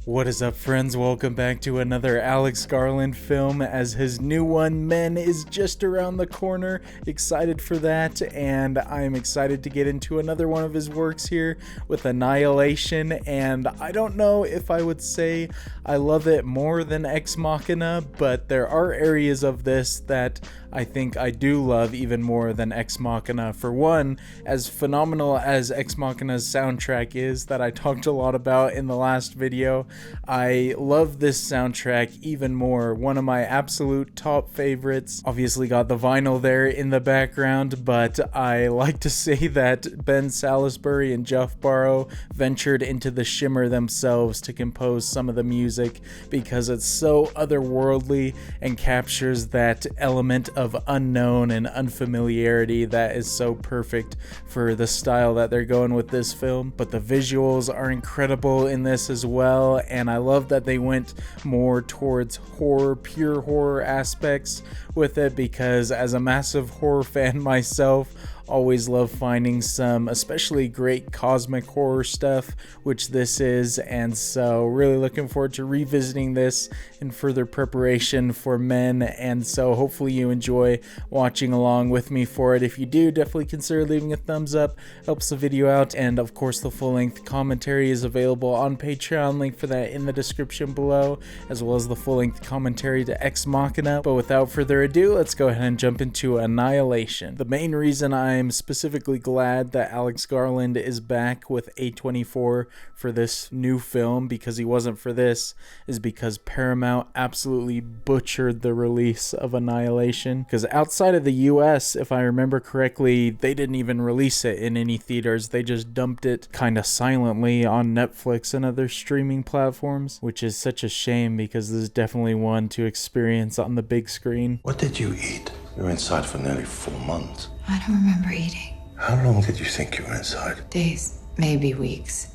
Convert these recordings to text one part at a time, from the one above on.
What is up, friends? Welcome back to another Alex Garland film, as his new one, Men, is just around the corner. Excited for that, and I'm excited to get into another one of his works here with Annihilation, and I don't know if I would say I love it more than Ex Machina, but there are areas of this that I think I do love even more than Ex Machina. For one, as phenomenal as Ex Machina's soundtrack is, that I talked a lot about in the last video, I love this soundtrack even more. One of my absolute top favorites. Obviously got the vinyl there in the background, but I like to say that Ben Salisbury and Jeff Barrow ventured into the shimmer themselves to compose some of the music, because it's so otherworldly and captures that element of unknown and unfamiliarity that is so perfect for the style that they're going with this film. But the visuals are incredible in this as well, and I love that they went more towards horror, pure horror aspects with it, because as a massive horror fan myself, always love finding some especially great cosmic horror stuff, which this is, and so really looking forward to revisiting this in further preparation for Men, and so hopefully you enjoy watching along with me for it. If you do, definitely consider leaving a thumbs up, helps the video out, and of course the full-length commentary is available on Patreon, link for that in the description below, as well as the full-length commentary to Ex Machina. But without further ado, let's go ahead and jump into Annihilation. The main reason I'm specifically glad that Alex Garland is back with A24 for this new film, because he wasn't for this, is because Paramount absolutely butchered the release of Annihilation. Because outside of the US, if I remember correctly, they didn't even release it in any theaters. They just dumped it kind of silently on Netflix and other streaming platforms, which is such a shame, because this is definitely one to experience on the big screen. What did you eat? You were inside for nearly 4 months. I don't remember eating. How long did you think you were inside? Days, maybe weeks.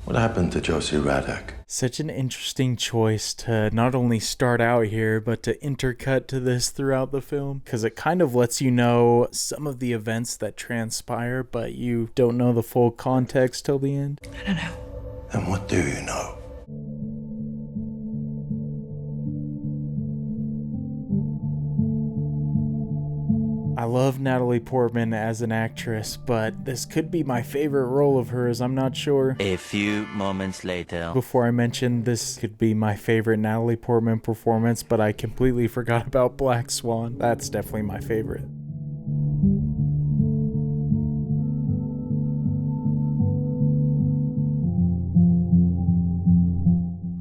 What happened to Josie Radek? Such an interesting choice to not only start out here, but to intercut to this throughout the film, because it kind of lets you know some of the events that transpire, but you don't know the full context till the end. I don't know. And what do you know? I love Natalie Portman as an actress, but this could be my favorite role of hers, I'm not sure. A few moments later. Before I mentioned this could be my favorite Natalie Portman performance, but I completely forgot about Black Swan. That's definitely my favorite.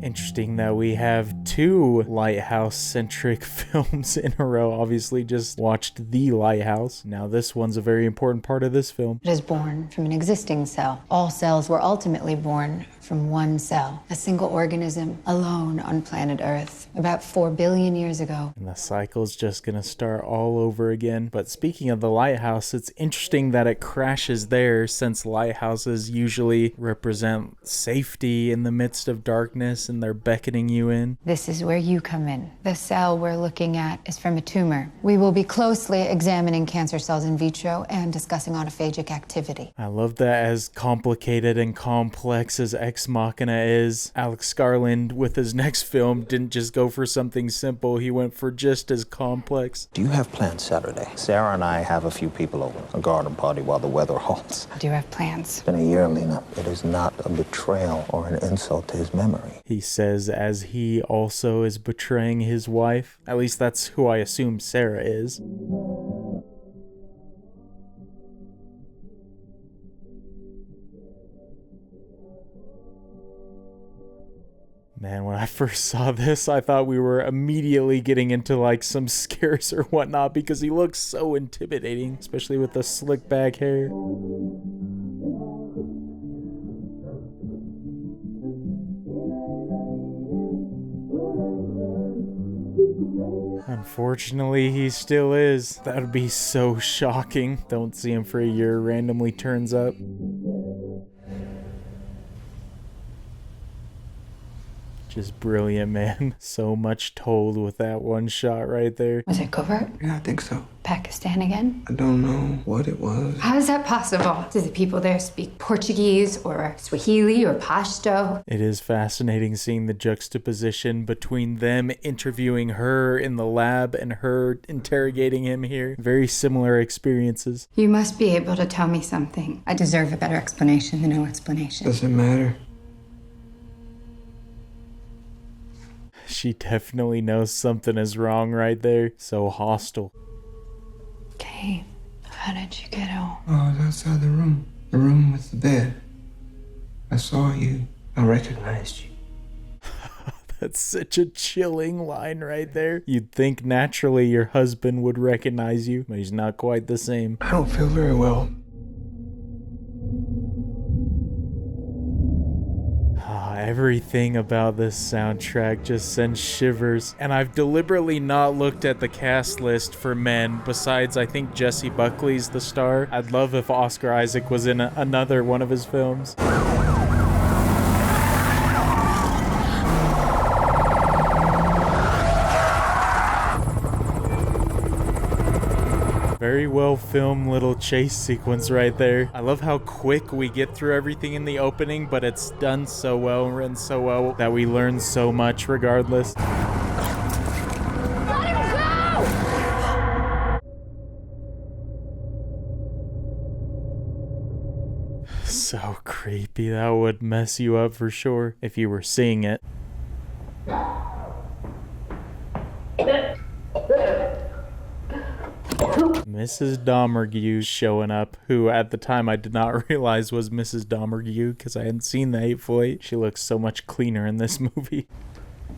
Interesting that we have two Lighthouse-centric films in a row. Obviously just watched The Lighthouse. Now this one's a very important part of this film. It is born from an existing cell. All cells were ultimately born from one cell, a single organism alone on planet Earth, about 4 billion years ago. And the cycle's just gonna start all over again. But speaking of the lighthouse, it's interesting that it crashes there, since lighthouses usually represent safety in the midst of darkness, and they're beckoning you in. This is where you come in. The cell we're looking at is from a tumor. We will be closely examining cancer cells in vitro and discussing autophagic activity. I love that as complicated and complex as Ex Machina is, Alex Garland with his next film didn't just go for something simple, he went for just as complex. Do you have plans Saturday? Sarah and I have a few people over, a garden party while the weather holds. I do have plans. It's been a year, Lena. It is not a betrayal or an insult to his memory. He says as he also is betraying his wife. At least that's who I assume Sarah is. Man, when I first saw this, I thought we were immediately getting into like some scares or whatnot, because he looks so intimidating, especially with the slick back hair. Unfortunately, he still is. That would be so shocking. Don't see him for a year, randomly turns up. Just brilliant, man. So much told with that one shot right there. Was it covert? Yeah, I think so. Pakistan again? I don't know what it was. How is that possible? Do the people there speak Portuguese or Swahili or Pashto? It is fascinating seeing the juxtaposition between them interviewing her in the lab and her interrogating him here. Very similar experiences. You must be able to tell me something. I deserve a better explanation than no explanation. Doesn't matter. She definitely knows something is wrong right there. So hostile. Okay, how did you get home? Oh, I was outside the room. The room with the bed. I saw you. I recognized you. That's such a chilling line right there. You'd think naturally your husband would recognize you, but he's not quite the same. I don't feel very well. Everything about this soundtrack just sends shivers. And I've deliberately not looked at the cast list for men, besides I think Jesse Buckley's the star. I'd love if Oscar Isaac was in another one of his films. Very well filmed little chase sequence right there. I love how quick we get through everything in the opening, but it's done so well and written so well that we learn so much regardless. Let him go! So creepy. That would mess you up for sure if you were seeing it. Mrs. Domergue showing up, who at the time I did not realize was Mrs. Domergue because I hadn't seen The Hateful Eight. She looks so much cleaner in this movie.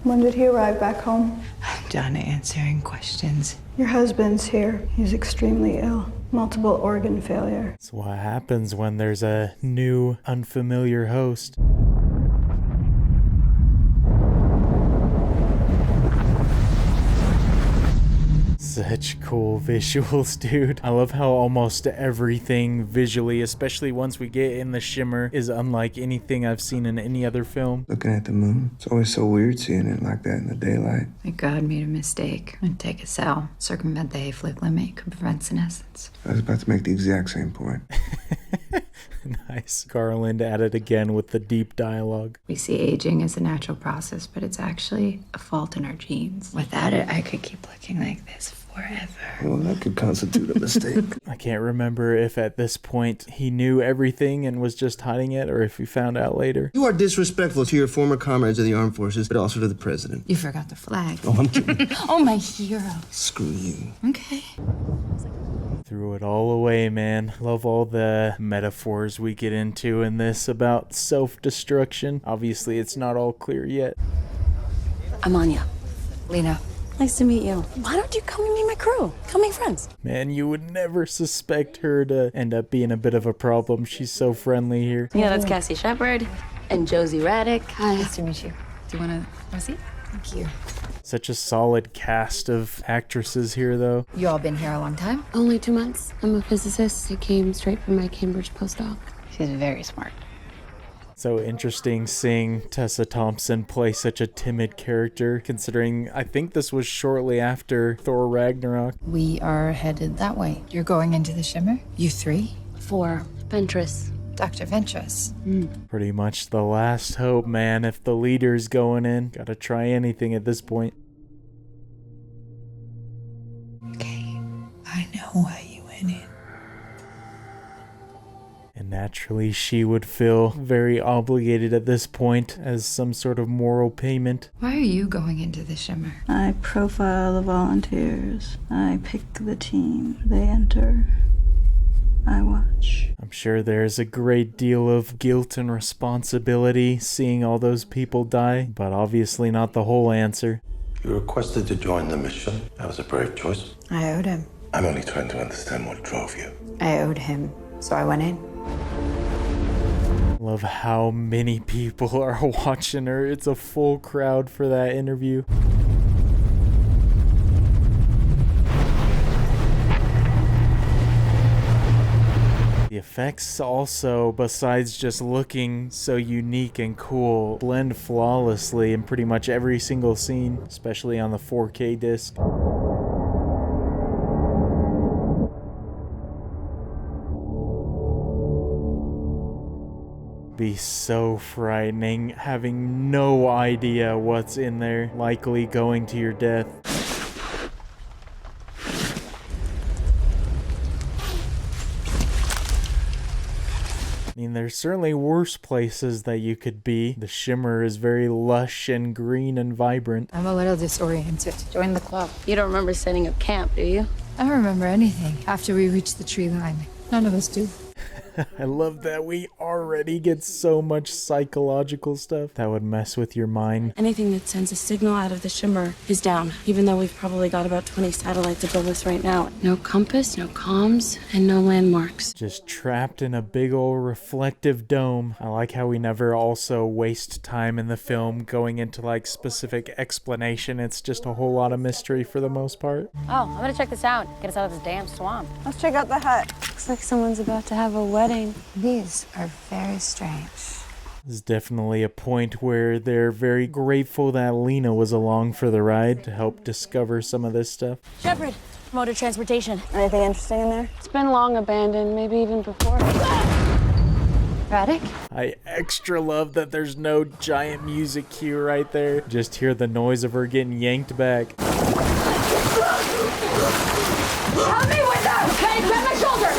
When did he arrive back home? I'm done answering questions. Your husband's here. He's extremely ill. Multiple organ failure. That's what happens when there's a new, unfamiliar host. Such cool visuals, dude. I love how almost everything visually, especially once we get in the shimmer, is unlike anything I've seen in any other film. Looking at the moon. It's always so weird seeing it like that in the daylight. My God made a mistake. I'd take a cell, circumvent the Hayflick limit, could prevent senescence. I was about to make the exact same point. Nice. Garland at it again with the deep dialogue. We see aging as a natural process, but it's actually a fault in our genes. Without it, I could keep looking like this forever. Well, that could constitute a mistake. I can't remember if at this point he knew everything and was just hiding it, or if he found out later. You are disrespectful to your former comrades of the armed forces, but also to the president. You forgot the flag. Oh, I'm kidding. Oh, my hero. Screw you. Okay. Threw it all away, man. Love all the metaphors we get into in this about self-destruction. Obviously, it's not all clear yet. I'm Anya. Lena. Nice to meet you. Why don't you come and meet my crew? Come make friends. Man, you would never suspect her to end up being a bit of a problem. She's so friendly here. Yeah, that's Cassie Shepard and Josie Raddick. Hi. Nice to meet you. Do you want to have a seat? Thank you. Such a solid cast of actresses here, though. You all been here a long time? Only 2 months. I'm a physicist. I came straight from my Cambridge postdoc. She's very smart. So interesting seeing Tessa Thompson play such a timid character, considering I think this was shortly after Thor Ragnarok. We are headed that way. You're going into the shimmer? You three? 4. Ventress. Dr. Ventress. Pretty much the last hope, man. If the leader's going in, gotta try anything at this point. Okay, I know why you went in. And naturally, she would feel very obligated at this point as some sort of moral payment. Why are you going into the shimmer? I profile the volunteers. I pick the team. They enter. I watch. I'm sure there's a great deal of guilt and responsibility seeing all those people die, but obviously not the whole answer. You requested to join the mission. That was a brave choice. I owed him. I'm only trying to understand what drove you. I owed him, so I went in. Love how many people are watching her. It's a full crowd for that interview. The effects also, besides just looking so unique and cool, blend flawlessly in pretty much every single scene, especially on the 4K disc. Be so frightening, having no idea what's in there, likely going to your death. I mean, there's certainly worse places that you could be. The shimmer is very lush and green and vibrant. I'm a little disoriented. Join the club. You don't remember setting up camp, do you? I don't remember anything after we reached the tree line. None of us do. I love that we already get so much psychological stuff that would mess with your mind. Anything that sends a signal out of the shimmer is down, even though we've probably got about 20 satellites above us right now. No compass, no comms, and no landmarks. Just trapped in a big old reflective dome. I like how we never also waste time in the film going into like specific explanation. It's just a whole lot of mystery for the most part. Oh, I'm gonna check this out. Get us out of this damn swamp. Let's check out the hut. Looks like someone's about to have a wedding. These are very strange. There's definitely a point where they're very grateful that Lena was along for the ride to help discover some of this stuff. Shepard, motor transportation. Anything interesting in there? It's been long abandoned, maybe even before. Braddock? I extra love that there's no giant music cue right there. Just hear the noise of her getting yanked back. Help me with that! Okay, grab my shoulder!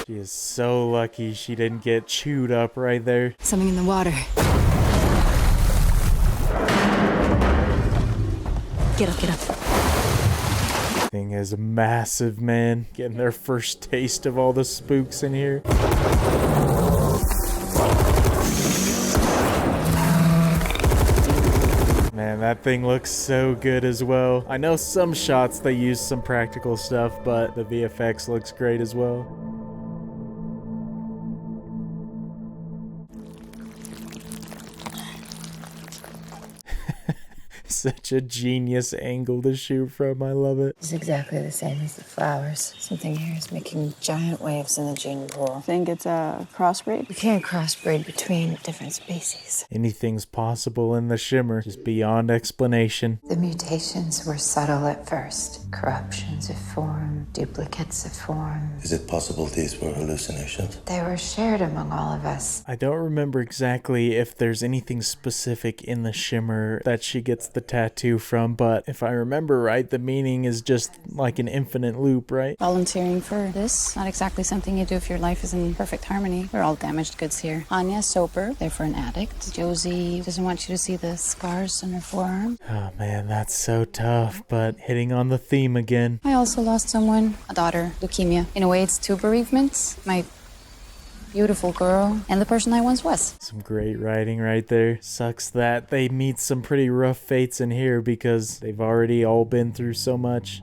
She is so lucky she didn't get chewed up right there. Something in the water. Get up, get up. Thing is massive, man. Getting their first taste of all the spooks in here. Man, that thing looks so good as well. I know some shots they use some practical stuff, but the VFX looks great as well. Such a genius angle to shoot from. I love it. It's exactly the same as the flowers. Something here is making giant waves in the gene pool. Think it's a crossbreed? You can't crossbreed between different species. Anything's possible in the shimmer, just beyond explanation. The mutations were subtle at first. Corruptions of form, duplicates of form. Is it possible these were hallucinations? They were shared among all of us. I don't remember exactly if there's anything specific in the shimmer that she gets the tattoo from, but if I remember right, the meaning is just like an infinite loop, right? Volunteering for this, not exactly something you do if your life is in perfect harmony. We're all damaged goods here. Anya's sober, there for an addict. Josie doesn't want you to see the scars on her forearm. Oh man, that's so tough, but hitting on the theme again. I also lost someone, a daughter, leukemia. In a way, it's two bereavements. My beautiful girl and the person I once was. Some great writing right there. Sucks that they meet some pretty rough fates in here because they've already all been through so much.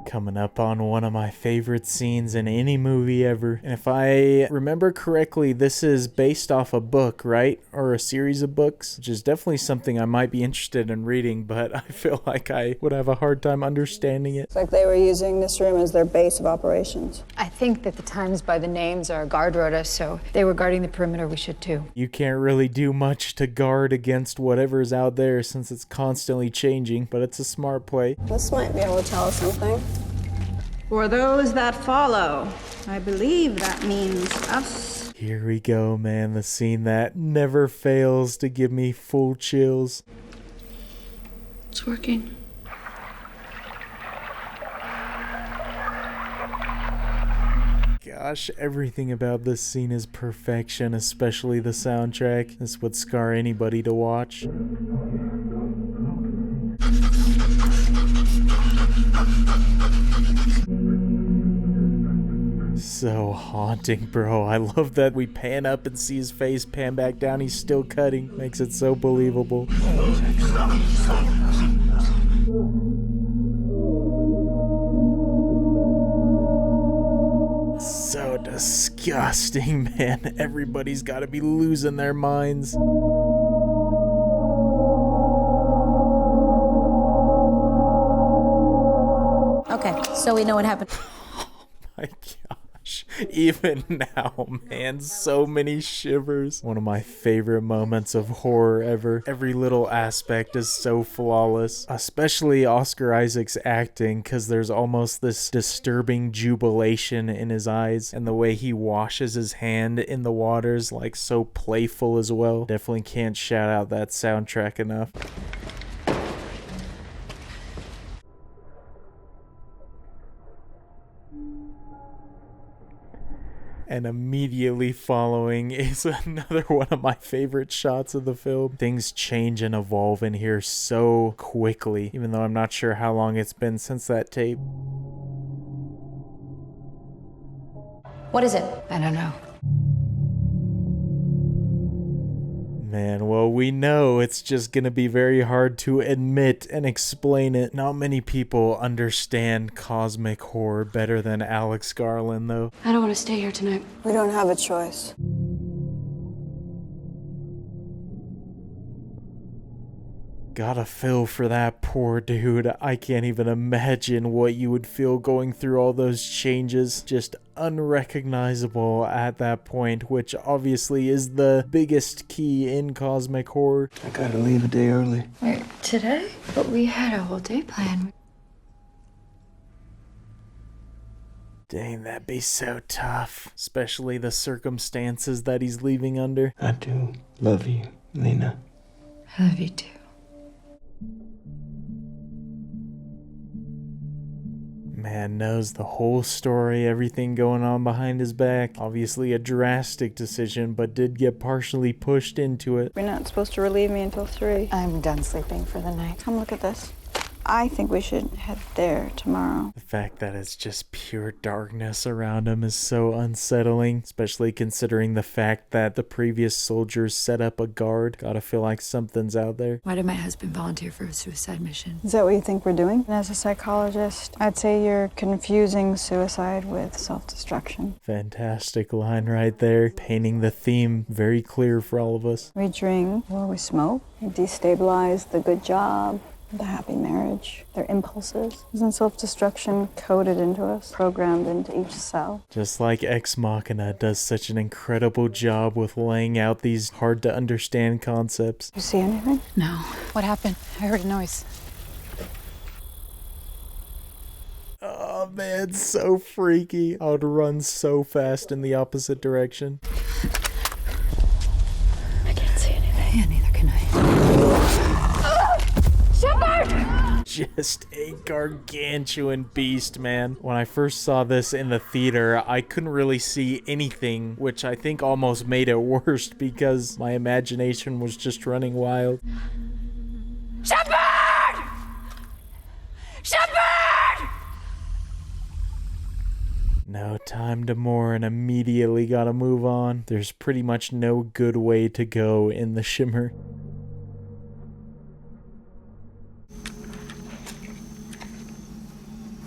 Coming up on one of my favorite scenes in any movie ever. And if I remember correctly, this is based off a book, right? Or a series of books, which is definitely something I might be interested in reading, but I feel like I would have a hard time understanding it. It's like they were using this room as their base of operations. I think that the Times by the names our guard wrote us, so if they were guarding the perimeter, we should too. You can't really do much to guard against whatever's out there since it's constantly changing, but it's a smart play. This might be able to tell us something. For those that follow, I believe that means us. Here we go, man. The scene that never fails to give me full chills. It's working. Gosh, everything about this scene is perfection, especially the soundtrack. This would scar anybody to watch. So haunting, bro. I love that we pan up and see his face, pan back down, he's still cutting. Makes it so believable. So disgusting, man. Everybody's gotta be losing their minds. so we know what happened. My gosh. Even now, man, so many shivers. One of my favorite moments of horror ever. Every little aspect is so flawless. Especially Oscar Isaac's acting, because there's almost this disturbing jubilation in his eyes. And the way he washes his hand in the waters, like so playful as well. Definitely can't shout out that soundtrack enough. And immediately following is another one of my favorite shots of the film. Things change and evolve in here so quickly, even though I'm not sure how long it's been since that tape. What is it? I don't know. Man, well, we know it's just gonna be very hard to admit and explain it. Not many people understand cosmic horror better than Alex Garland, though. I don't want to stay here tonight. We don't have a choice. Gotta feel for that poor dude. I can't even imagine what you would feel going through all those changes. Just unrecognizable at that point, which obviously is the biggest key in cosmic horror. I gotta leave a day early. Wait, today? But we had a whole day planned. Dang, that'd be so tough. Especially the circumstances that he's leaving under. I do love you, Lena. I love you too. Man knows the whole story, everything going on behind his back. Obviously a drastic decision, but did get partially pushed into it. You're not supposed to relieve me until 3. I'm done sleeping for the night. Come look at this. I think we should head there tomorrow. The fact that it's just pure darkness around him is so unsettling, especially considering the fact that the previous soldiers set up a guard. Gotta feel like something's out there. Why did my husband volunteer for a suicide mission? Is that what you think we're doing? As a psychologist, I'd say you're confusing suicide with self-destruction. Fantastic line right there, painting the theme very clear for all of us. We drink or we smoke. We destabilize the good job, the happy marriage, their impulses. Isn't self-destruction coded into us, programmed into each cell? Just like Ex Machina does such an incredible job with laying out these hard to understand concepts. You see anything? No. What happened? I heard a noise. Oh man, so freaky. I would run so fast in the opposite direction. I can't see anything. Yeah, neither can I. Just a gargantuan beast, man. When I first saw this in the theater, I couldn't really see anything, which I think almost made it worse because my imagination was just running wild. Shepard! Shepard! No time to mourn, and immediately gotta move on. There's pretty much no good way to go in the Shimmer.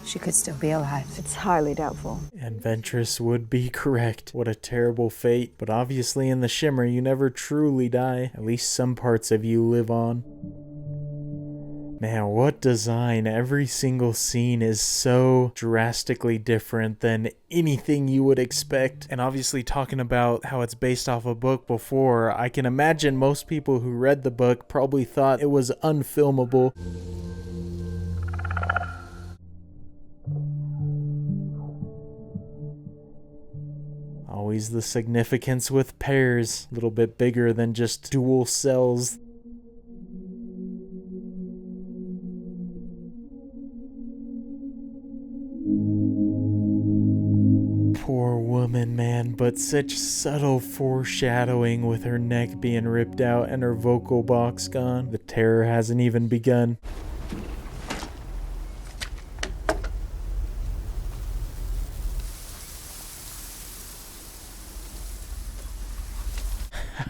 She could still be alive. It's highly doubtful. And Ventress would be correct. What a terrible fate. But obviously in the Shimmer, you never truly die. At least some parts of you live on. Man, what design. Every single scene is so drastically different than anything you would expect. And obviously talking about how it's based off a book before, I can imagine most people who read the book probably thought it was unfilmable. Always the significance with pairs, a little bit bigger than just dual cells. Poor woman, man, but such subtle foreshadowing with her neck being ripped out and her vocal box gone. The terror hasn't even begun.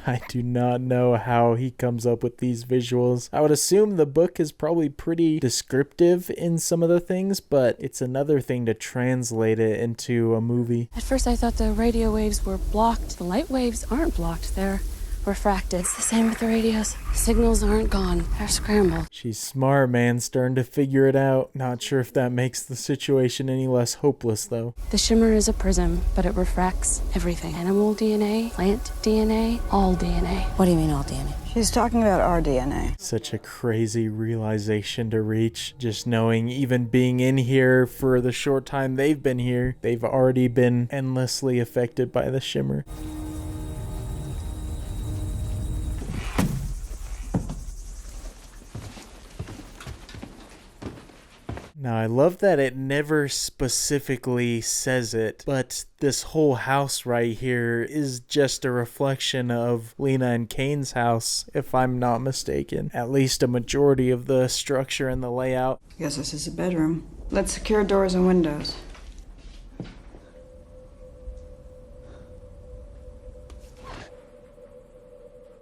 I do not know how he comes up with these visuals. I would assume the book is probably pretty descriptive in some of the things, but it's another thing to translate it into a movie. At first I thought the radio waves were blocked. The light waves aren't blocked. They're refracted. It's the same with the radios. Signals aren't gone. They're scrambled. She's smart, man, starting to figure it out. Not sure if that makes the situation any less hopeless, though. The shimmer is a prism, but it refracts everything. Animal DNA, plant DNA, all DNA. What do you mean all DNA? She's talking about our DNA. Such a crazy realization to reach. Just knowing, even being in here for the short time they've been here, they've already been endlessly affected by the shimmer. Now, I love that it never specifically says it, but this whole house right here is just a reflection of Lena and Kane's house, if I'm not mistaken. At least a majority of the structure and the layout. I guess this is a bedroom. Let's secure doors and windows.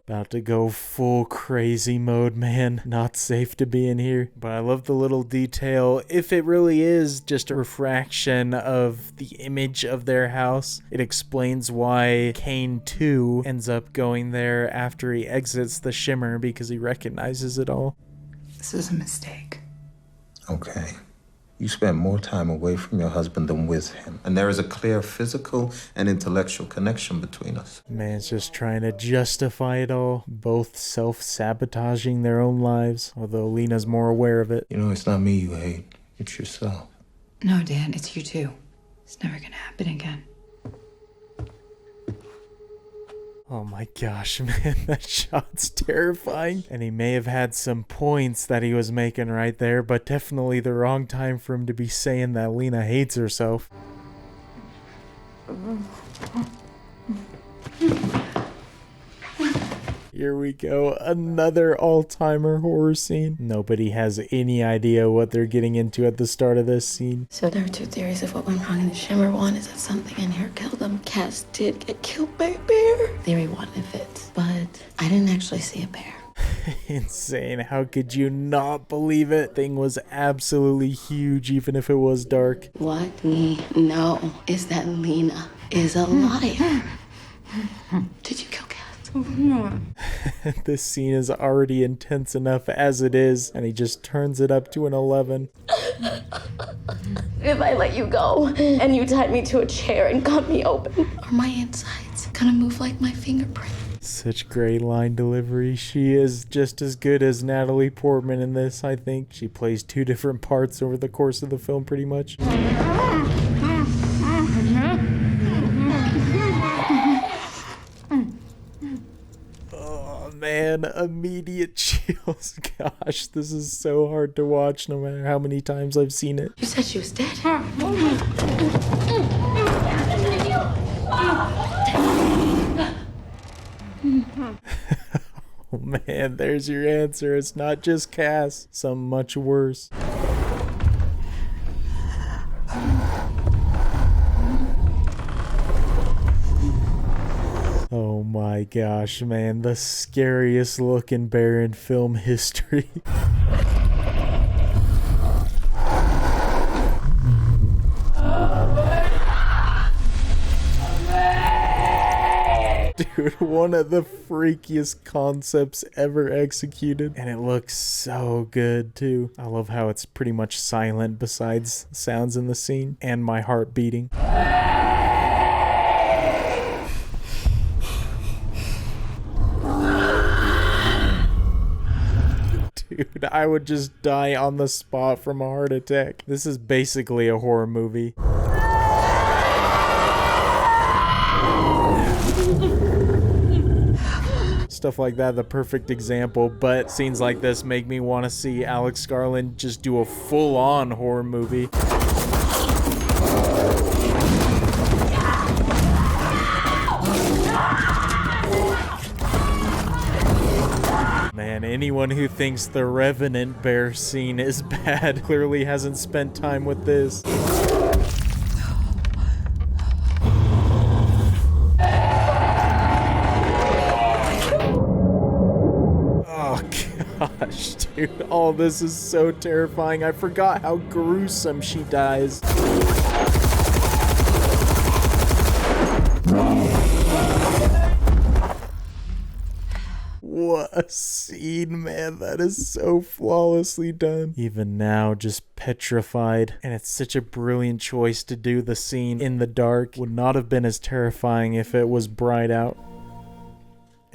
About to go full crazy mode, man. Not safe to be in here. But I love the little detail. If it really is just a refraction of the image of their house, it explains why Kane 2 ends up going there after he exits the shimmer, because he recognizes it all. This is a mistake. Okay. You spent more time away from your husband than with him. And there is a clear physical and intellectual connection between us. Man's just trying to justify it all. Both self-sabotaging their own lives, although Lena's more aware of it. You know, it's not me you hate. It's yourself. No, Dan, it's you too. It's never gonna happen again. Oh my gosh, man, that shot's terrifying. And he may have had some points that he was making right there, but definitely the wrong time for him to be saying that Lena hates herself. Here we go, another all-timer horror scene. Nobody has any idea what they're getting into at the start of this scene. So there are two theories of what went wrong in the shimmer. One is that something in here killed them. Cass did get killed by a bear. Theory one, it fits. But I didn't actually see a bear. Insane. How could you not believe it? Thing was absolutely huge, even if it was dark. What we know is that Lena is alive. Did you kill Cass? This scene is already intense enough as it is, and he just turns it up to an 11. If I let you go and you tied me to a chair and cut me open, are my insides gonna move like my fingerprint? Such great line delivery. She is just as good as Natalie Portman in this, I think. She plays two different parts over the course of the film, pretty much. Man, immediate chills. Gosh, this is so hard to watch no matter how many times I've seen it. You said she was dead. Oh man, there's your answer. It's not just Cass, some much worse. Oh my gosh, man, the scariest looking bear in film history. Dude, one of the freakiest concepts ever executed. And it looks so good, too. I love how it's pretty much silent besides sounds in the scene and my heart beating. Dude, I would just die on the spot from a heart attack. This is basically a horror movie. Stuff like that, the perfect example, but scenes like this make me want to see Alex Garland just do a full-on horror movie. Man, anyone who thinks the Revenant bear scene is bad clearly hasn't spent time with this. Oh gosh, dude, all this is so terrifying. I forgot how gruesome she dies. a scene, man. That is so flawlessly done. Even now, just petrified. And it's such a brilliant choice to do the scene in the dark. Would not have been as terrifying if it was bright out.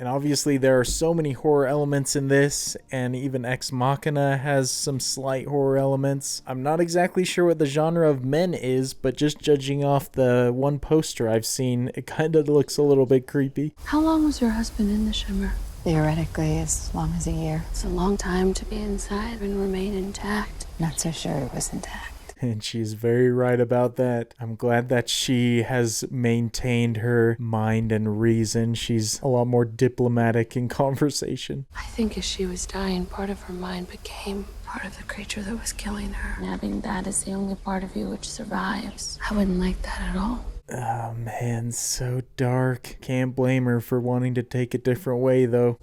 And obviously there are so many horror elements in this, and even Ex Machina has some slight horror elements. I'm not exactly sure what the genre of men is, but just judging off the one poster I've seen, it kind of looks a little bit creepy. How long was your husband in the Shimmer? Theoretically, as long as a year. It's a long time to be inside and remain intact. Not so sure it was intact. And she's very right about that. I'm glad that she has maintained her mind and reason. She's a lot more diplomatic in conversation. I think as she was dying, part of her mind became part of the creature that was killing her. And having that as the only part of you which survives, I wouldn't like that at all. Oh man, so dark. Can't blame her for wanting to take a different way though.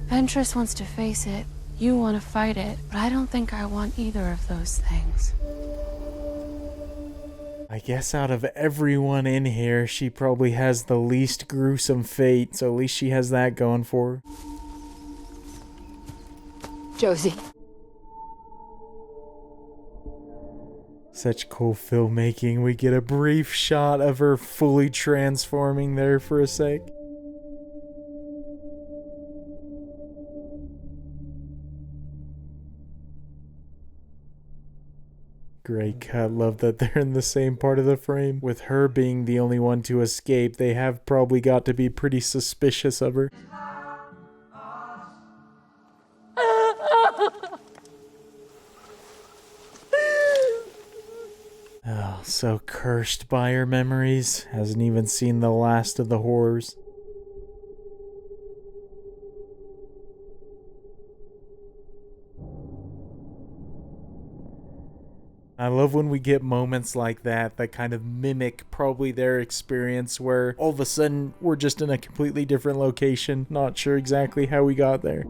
Ventress wants to face it. You want to fight it. But I don't think I want either of those things. I guess out of everyone in here, she probably has the least gruesome fate, so at least she has that going for her. Josie. Such cool filmmaking. We get a brief shot of her fully transforming there for a sec. Great cut. Love that they're in the same part of the frame. With her being the only one to escape, they have probably got to be pretty suspicious of her. Oh, so cursed by her memories. Hasn't even seen the last of the horrors. I love when we get moments like that that kind of mimic probably their experience, where all of a sudden we're just in a completely different location, not sure exactly how we got there.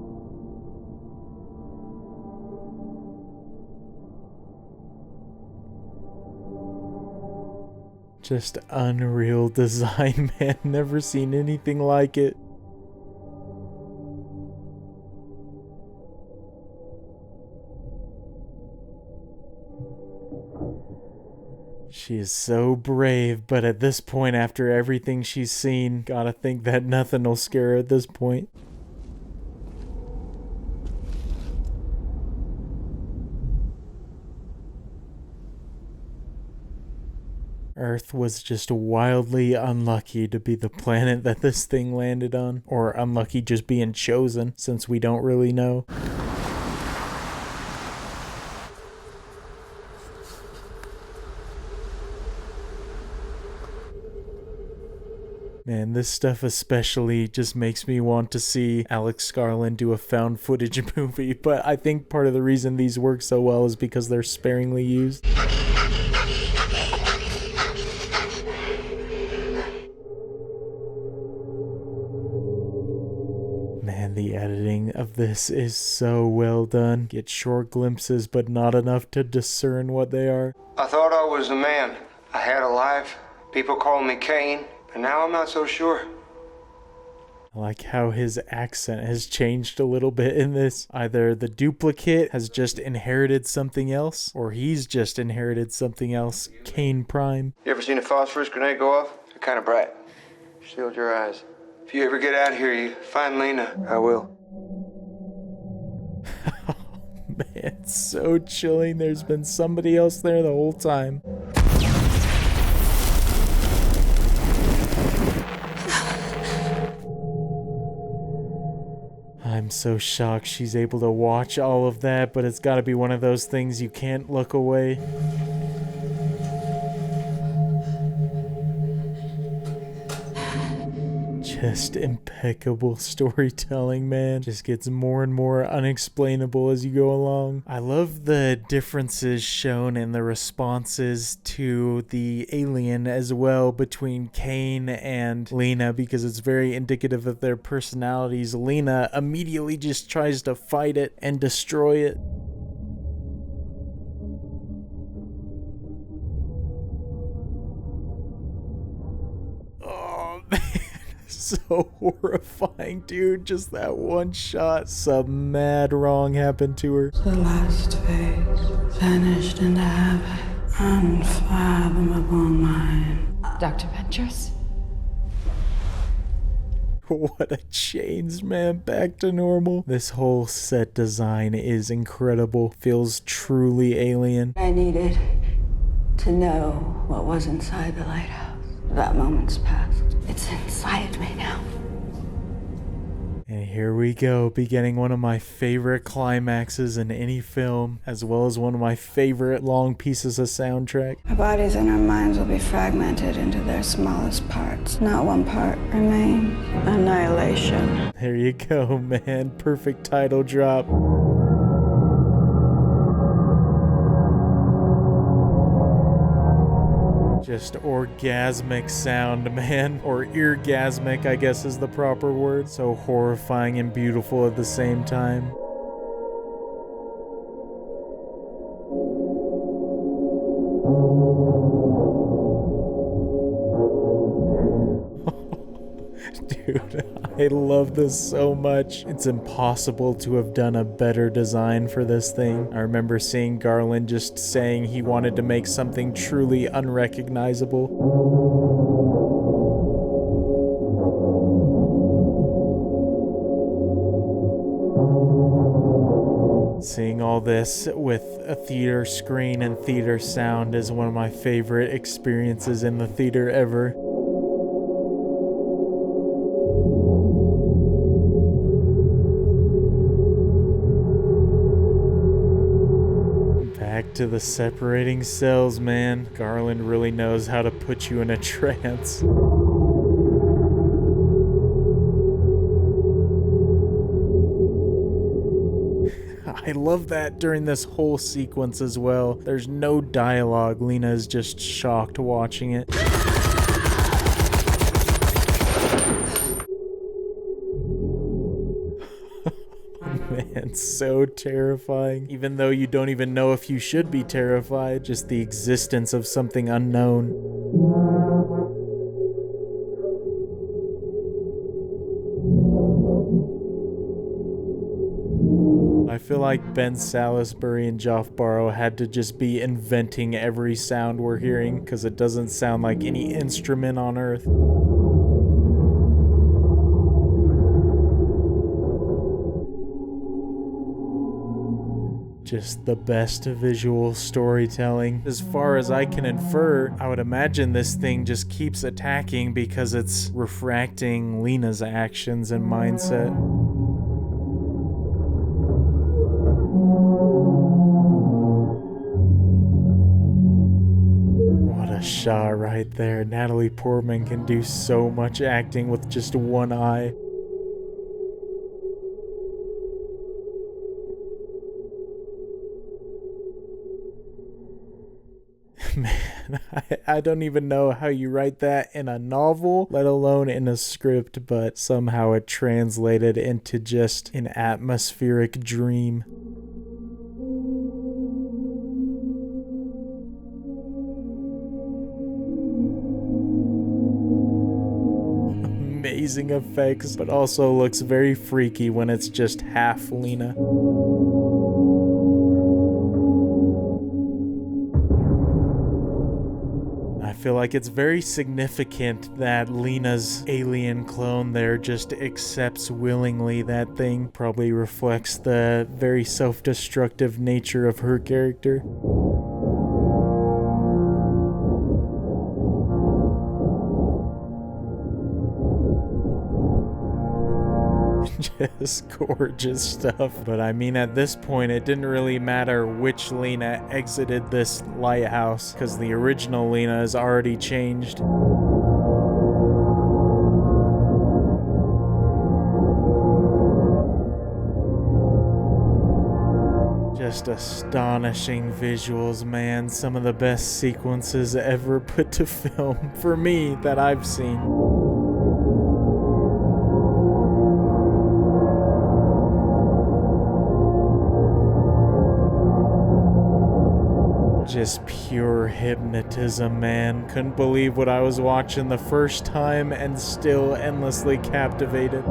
Just unreal design, man. Never seen anything like it. She is so brave, but at this point, after everything she's seen, gotta think that nothing will scare her at this point. Earth was just wildly unlucky to be the planet that this thing landed on, or unlucky just being chosen, since we don't really know. Man, this stuff especially just makes me want to see Alex Garland do a found footage movie, but I think part of the reason these work so well is because they're sparingly used. Man, the editing of this is so well done. Get short glimpses, but not enough to discern what they are. I thought I was a man. I had a life. People called me Cain. And now I'm not so sure. I like how his accent has changed a little bit in this. Either the duplicate has just inherited something else, or he's just inherited something else. Cain Prime. You ever seen a phosphorus grenade go off? They're kind of bright. Shield your eyes. If you ever get out here, you find Lena. I will. Oh man, it's so chilling. There's been somebody else there the whole time. I'm so shocked she's able to watch all of that, but it's gotta be one of those things you can't look away. Just impeccable storytelling, man. Just gets more and more unexplainable as you go along. I love the differences shown in the responses to the alien as well between Cain and Lena, because it's very indicative of their personalities. Lena immediately just tries to fight it and destroy it. so horrifying, dude. Just that one shot. Some mad wrong happened to her. The last phase vanished into havoc, unfathomable mind. Dr. Ventures? What a change, man. Back to normal. This whole set design is incredible. Feels truly alien. I needed to know what was inside the lighthouse. That moment's past. It's inside me now. And here we go, beginning one of my favorite climaxes in any film, as well as one of my favorite long pieces of soundtrack. Our bodies and our minds will be fragmented into their smallest parts. Not one part remains. Annihilation. There you go, man. Perfect title drop. Just orgasmic sound, man. Or eargasmic, I guess is the proper word. So horrifying and beautiful at the same time. Dude, I love this so much. It's impossible to have done a better design for this thing. I remember seeing Garland just saying he wanted to make something truly unrecognizable. Seeing all this with a theater screen and theater sound is one of my favorite experiences in the theater ever. Back to the separating cells, man. Garland really knows how to put you in a trance. I love that during this whole sequence as well. There's no dialogue. Lena is just shocked watching it. Man, so terrifying. Even though you don't even know if you should be terrified, just the existence of something unknown. I feel like Ben Salisbury and Joff Barrow had to just be inventing every sound we're hearing, because it doesn't sound like any instrument on Earth. Just the best visual storytelling. As far as I can infer, I would imagine this thing just keeps attacking because it's refracting Lena's actions and mindset. What a shot right there. Natalie Portman can do so much acting with just one eye. Man, I don't even know how you write that in a novel, let alone in a script, but somehow it translated into just an atmospheric dream. Amazing effects, but also looks very freaky when it's just half Lena. I feel like it's very significant that Lena's alien clone there just accepts willingly that thing. Probably reflects the very self-destructive nature of her character. Just gorgeous stuff. But I mean, at this point, it didn't really matter which Lena exited this lighthouse, because the original Lena is already changed. Just astonishing visuals, man. Some of the best sequences ever put to film, for me, that I've seen. Just pure hypnotism, man. Couldn't believe what I was watching the first time and still endlessly captivated.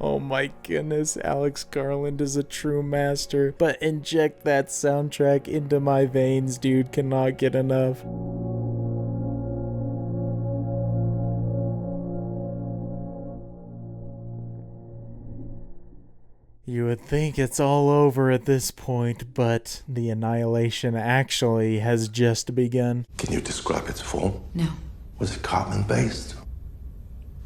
Oh my goodness, Alex Garland is a true master. But inject that soundtrack into my veins, dude. Cannot get enough. You would think it's all over at this point, but the annihilation actually has just begun. Can you describe its form? No, Was it carbon-based?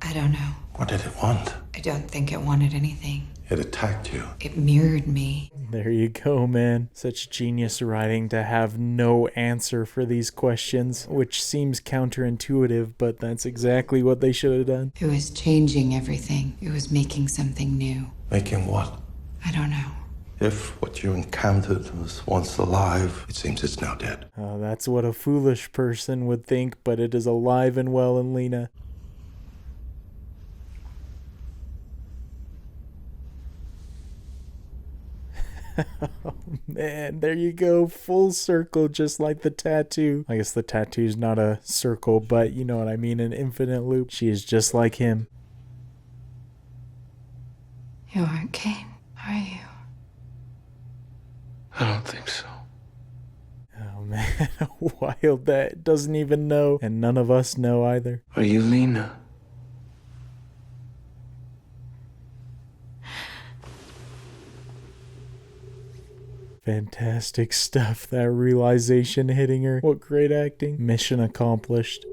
I don't know. What did it want? I don't think it wanted anything. It attacked you. It mirrored me. There you go, man. Such genius writing to have no answer for these questions, which seems counterintuitive, but that's exactly what they should have done. It was changing everything. It was making something new. Making what? I don't know. If what you encountered was once alive, it seems it's now dead. That's what a foolish person would think, but it is alive and well in Lena. Oh man, there you go, full circle, just like the tattoo. I guess the tattoo's not a circle, but you know what I mean, an infinite loop. She is just like him. You aren't Kane, are you? I don't think so. Oh man, wild that doesn't even know, and none of us know either. Are you Lena? Fantastic stuff, that realization hitting her. What great acting. Mission accomplished.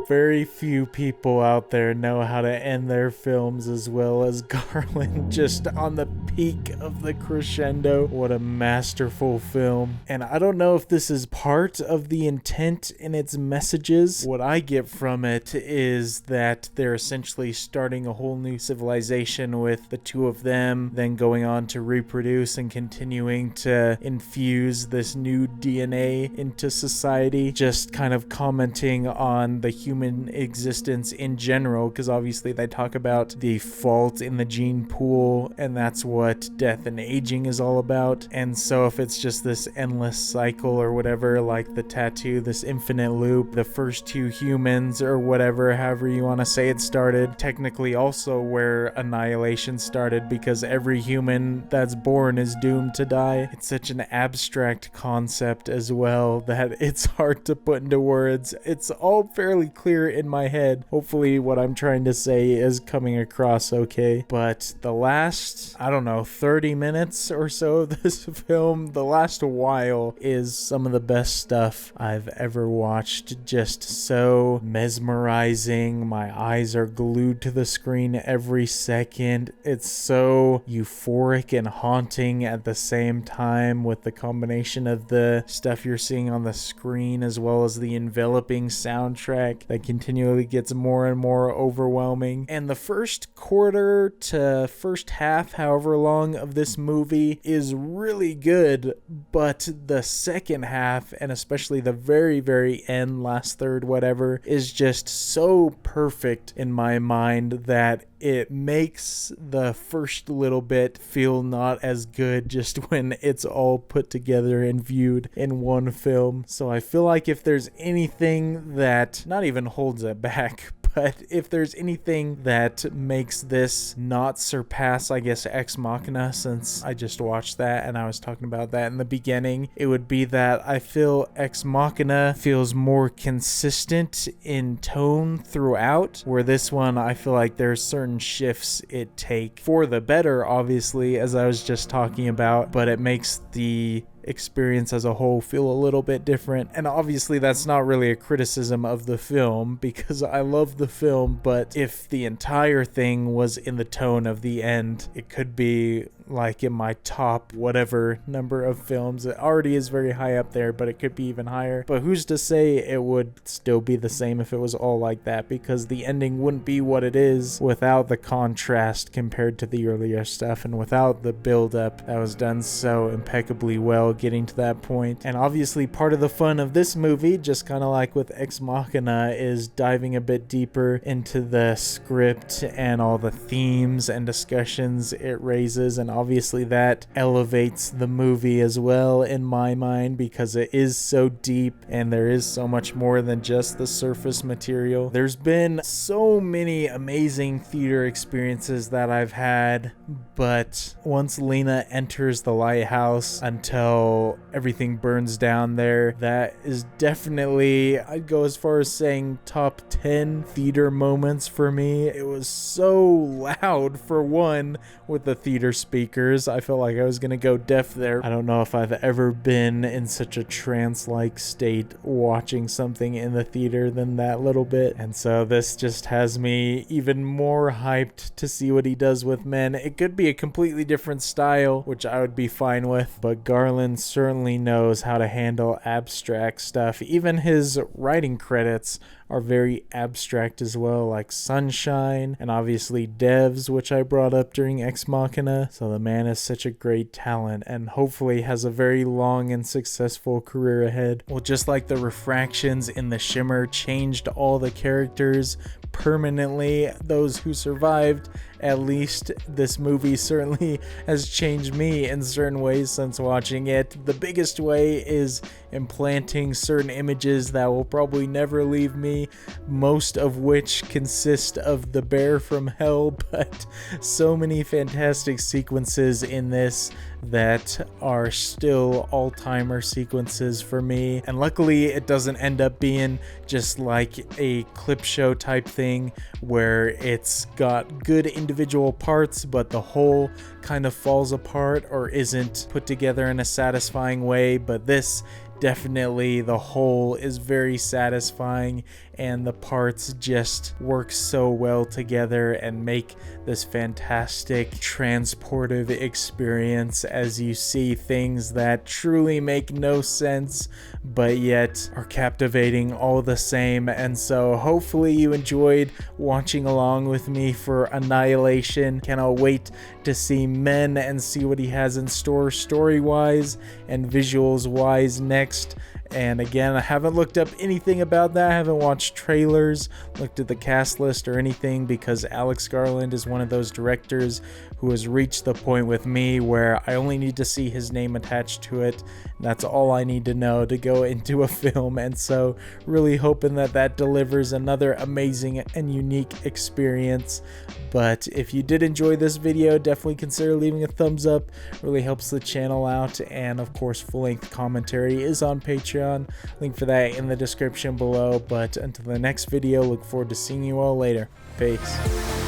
Very few people out there know how to end their films as well as Garland, just on the peak of the crescendo. What a masterful film. And I don't know if this is part of the intent in its messages. What I get from it is that they're essentially starting a whole new civilization with the two of them, then going on to reproduce and continuing to infuse this new DNA into society. Just kind of commenting on the human existence in general, because obviously they talk about the fault in the gene pool, and that's what death and aging is all about. And so if it's just this endless cycle or whatever, like the tattoo, this infinite loop, the first two humans or whatever, however you want to say it, started, technically also where Annihilation started, because every human that's born is doomed to die. It's such an abstract concept as well that it's hard to put into words. It's all fairly clear in my head. Hopefully what I'm trying to say is coming across okay. But the last, I don't know, 30 minutes or so of this film, the last while, is some of the best stuff I've ever watched. Just so mesmerizing. My eyes are glued to the screen every second. It's so euphoric and haunting at the same time, with the combination of the stuff you're seeing on the screen as well as the enveloping soundtrack that continually gets more and more overwhelming. And the first quarter to first half, however long, of this movie is really good, but the second half, and especially the very, very end, last third, whatever, is just so perfect in my mind that it makes the first little bit feel not as good just when it's all put together and viewed in one film. So I feel like if there's anything that not even holds it back, but if there's anything that makes this not surpass, I guess, Ex Machina, since I just watched that and I was talking about that in the beginning, it would be that I feel Ex Machina feels more consistent in tone throughout, where this one, I feel like there's certain shifts it take for the better, obviously, as I was just talking about, but it makes the experience as a whole feel a little bit different. And obviously that's not really a criticism of the film, because I love the film, but if the entire thing was in the tone of the end, it could be like in my top whatever number of films. It already is very high up there, but it could be even higher. But who's to say it would still be the same if it was all like that, because the ending wouldn't be what it is without the contrast compared to the earlier stuff and without the build-up that was done so impeccably well getting to that point. And obviously part of the fun of this movie, just kind of like with Ex Machina, is diving a bit deeper into the script and all the themes and discussions it raises, and obviously that elevates the movie as well in my mind, because it is so deep and there is so much more than just the surface material. There's been so many amazing theater experiences that I've had, but once Lena enters the lighthouse until everything burns down there, that is definitely, I'd go as far as saying, top 10 theater moments for me. It was so loud, for one, with the theater speakers. I felt like I was gonna go deaf there. I don't know if I've ever been in such a trance-like state watching something in the theater than that little bit, and so this just has me even more hyped to see what he does with men. It could be a completely different style, which I would be fine with, but Garland certainly knows how to handle abstract stuff. Even his writing credits are very abstract as well, like Sunshine and obviously Devs, which I brought up during Ex Machina. So the man is such a great talent and hopefully has a very long and successful career ahead. Well, just like the refractions in The Shimmer changed all the characters permanently, those who survived, at least this movie certainly has changed me in certain ways since watching it. The biggest way is implanting certain images that will probably never leave me, most of which consist of the bear from hell, but so many fantastic sequences in this that are still all-timer sequences for me. And luckily it doesn't end up being just like a clip show type thing where it's got good individual parts but the whole kind of falls apart or isn't put together in a satisfying way. But this definitely, the whole is very satisfying and the parts just work so well together and make this fantastic transportive experience as you see things that truly make no sense but yet are captivating all the same. And so hopefully you enjoyed watching along with me for Annihilation. Cannot wait to see Men and see what he has in store story-wise and visuals-wise next. And again, I haven't looked up anything about that. I haven't watched trailers, looked at the cast list or anything, because Alex Garland is one of those directors who has reached the point with me where I only need to see his name attached to it. That's all I need to know to go into a film. And so really hoping that that delivers another amazing and unique experience. But if you did enjoy this video, definitely consider leaving a thumbs up. It really helps the channel out. And of course, full-length commentary is on Patreon. Link for that in the description below. But until the next video, look forward to seeing you all later. Peace.